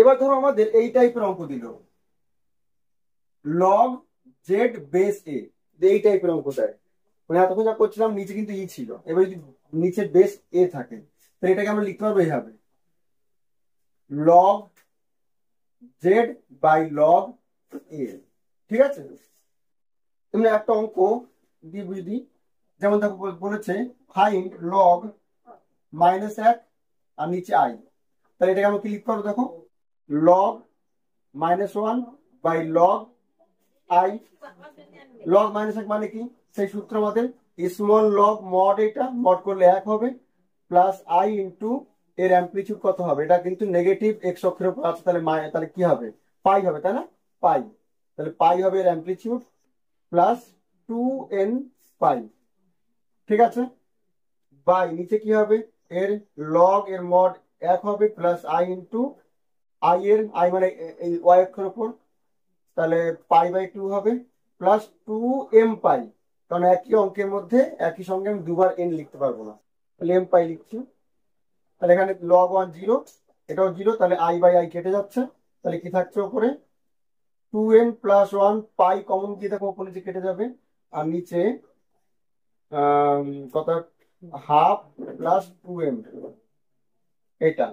এবার ধরো আমাদের এই টাইপের অঙ্ক দিল, লগ জেড বেস এ, এই টাইপের অঙ্ক দেয়, মানে এতক্ষণ যা করছিলাম নিচে কিন্তু ই ছিল, এবার যদি নিচে বেস এ থাকে তাহলে এটাকে আমরা লিখতে পারবো এইভাবে, লগ জেড বাই লগ এ। ঠিক আছে, এমনি একটা অঙ্ক দিয়ে বুঝি দিই। যেমন দেখো বলেছে ফাইন্ড লগ -1 আর নিচে আই, তাহলে এটাকে আমরা কি লিখতে পারবো, দেখো log -1 by log i. Log -1 মানে কি, সেই সূত্র আমাদের স্মল লগ মড, এটা মড করলে 1 হবে, প্লাস আই ইন্টু এর অ্যাম্পলিটিউড কত হবে, এটা কিন্তু নেগেটিভ এক্স অক্ষের উপর আছে, তাহলে তাহলে কি হবে, পাই হবে, তাই না, পাই। তাহলে পাই হবে এর অ্যাম্পলিটিউড প্লাস 2n পাই। ঠিক আছে, বাই নিচে কি হবে, এর লগ এর মড 1 হবে, প্লাস আই ইন্টু আই এর আই মানে এই ওয়াই অক্ষের উপর, তাহলে পাই বাই 2 হবে, প্লাস 2m পাই, কারণ একই অঙ্কের মধ্যে একই সঙ্গে আমি দুবার n লিখতে পারবো না, তাহলে m পাই লিখছি। তাহলে এখানে লগ 1 0, এটাও 0, তাহলে i বাই i কেটে যাচ্ছে, তাহলে কি থাকছে উপরে 2n প্লাস 1 পাই, কমন দিয়ে দেখো উপরে যে কেটে যাবে, আর নিচে কত, হাফ প্লাস 2m, এটা